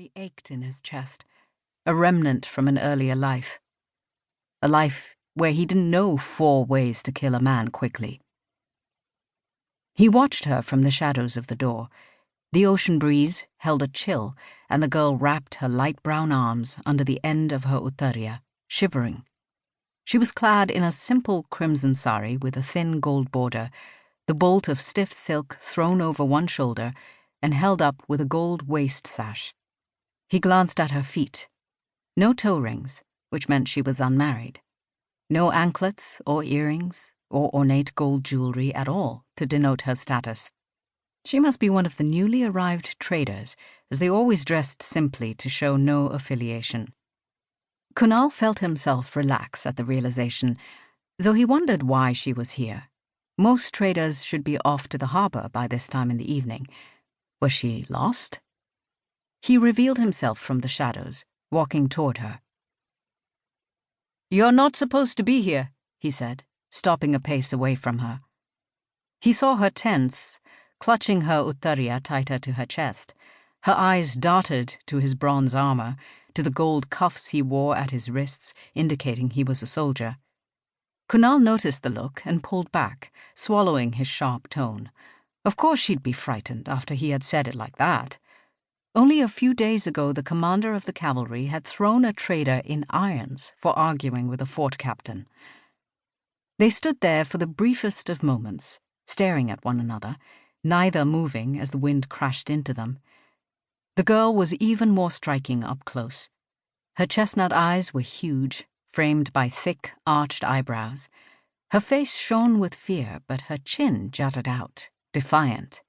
memory ached in his chest, a remnant from an earlier life. A life where he didn't know 4 ways to kill a man quickly. He watched her from the shadows of the door. The ocean breeze held a chill, and the girl wrapped her light brown arms under the end of her uttariya, shivering. She was clad in a simple crimson sari with a thin gold border, the bolt of stiff silk thrown over one shoulder and held up with a gold waist sash. He glanced at her feet. No toe rings, which meant she was unmarried. No anklets or earrings or ornate gold jewelry at all to denote her status. She must be one of the newly arrived traders, as they always dressed simply to show no affiliation. Kunal felt himself relax at the realization, though he wondered why she was here. Most traders should be off to the harbor by this time in the evening. Was she lost? He revealed himself from the shadows, walking toward her. "You're not supposed to be here," he said, stopping a pace away from her. He saw her tense, clutching her uttariya tighter to her chest. Her eyes darted to his bronze armor, to the gold cuffs he wore at his wrists, indicating he was a soldier. Kunal noticed the look and pulled back, swallowing his sharp tone. Of course she'd be frightened after he had said it like that. Only a few days ago the commander of the cavalry had thrown a trader in irons for arguing with a fort captain. They stood there for the briefest of moments, staring at one another, neither moving as the wind crashed into them. The girl was even more striking up close. Her chestnut eyes were huge, framed by thick, arched eyebrows. Her face shone with fear, but her chin jutted out, defiant.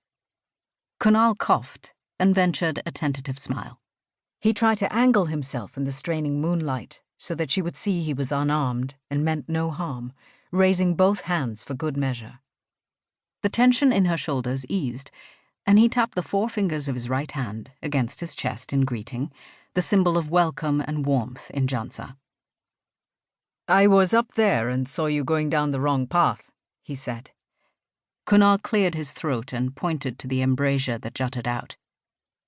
Kunal coughed and ventured a tentative smile. He tried to angle himself in the straining moonlight so that she would see he was unarmed and meant no harm, raising both hands for good measure. The tension in her shoulders eased, and he tapped the 4 fingers of his right hand against his chest in greeting, the symbol of welcome and warmth in Jansa. "I was up there and saw you going down the wrong path," he said. Kunal cleared his throat and pointed to the embrasure that jutted out.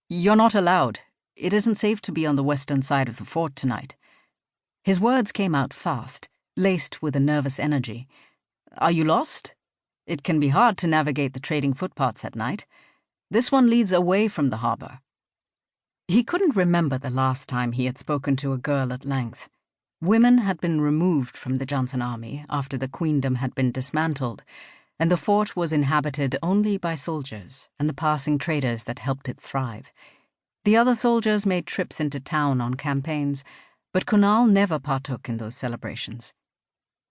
"You're not allowed. It isn't safe to be on the western side of the fort tonight." His words came out fast, laced with a nervous energy. "Are you lost? It can be hard to navigate the trading footpaths at night. This one leads away from the harbor." He couldn't remember the last time he had spoken to a girl at length. Women had been removed from the Johnson army after the queendom had been dismantled, and the fort was inhabited only by soldiers and the passing traders that helped it thrive. The other soldiers made trips into town on campaigns, but Kunal never partook in those celebrations.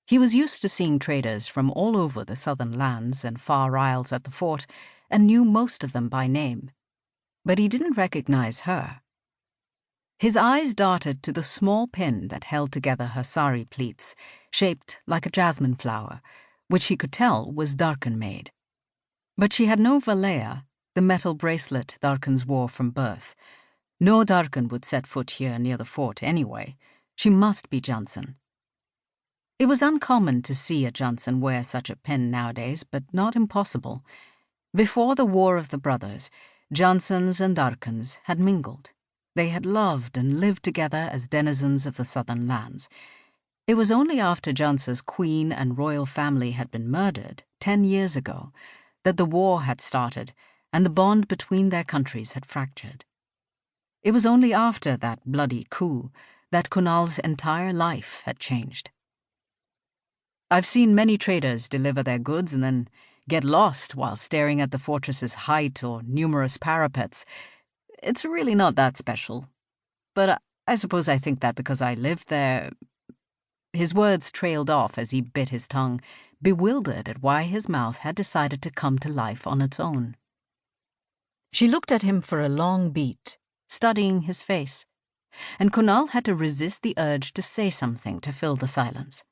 He was used to seeing traders from all over the southern lands and far isles at the fort, and knew most of them by name. But he didn't recognize her. His eyes darted to the small pin that held together her sari pleats, shaped like a jasmine flower, which he could tell was Darkan made. But she had no valaya, the metal bracelet Darkans wore from birth. No Darkan would set foot here near the fort anyway. She must be Johnson. It was uncommon to see a Johnson wear such a pin nowadays, but not impossible. Before the War of the Brothers, Johnsons and Darkans had mingled. They had loved and lived together as denizens of the southern lands. It was only after Johnson's queen and royal family had been murdered 10 years ago that the war had started and the bond between their countries had fractured. It was only after that bloody coup that Kunal's entire life had changed. "I've seen many traders deliver their goods and then get lost while staring at the fortress's height or numerous parapets. It's really not that special. But I suppose I think that because I lived there." His words trailed off as he bit his tongue, bewildered at why his mouth had decided to come to life on its own. She looked at him for a long beat, studying his face, and Kunal had to resist the urge to say something to fill the silence.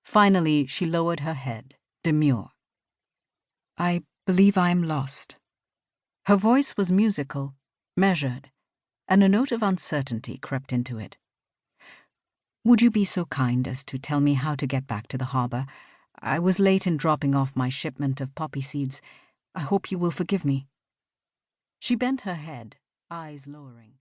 Finally, she lowered her head, demure. "I believe I'm lost." Her voice was musical, measured, and a note of uncertainty crept into it. "Would you be so kind as to tell me how to get back to the harbor? I was late in dropping off my shipment of poppy seeds. I hope you will forgive me." She bent her head, eyes lowering.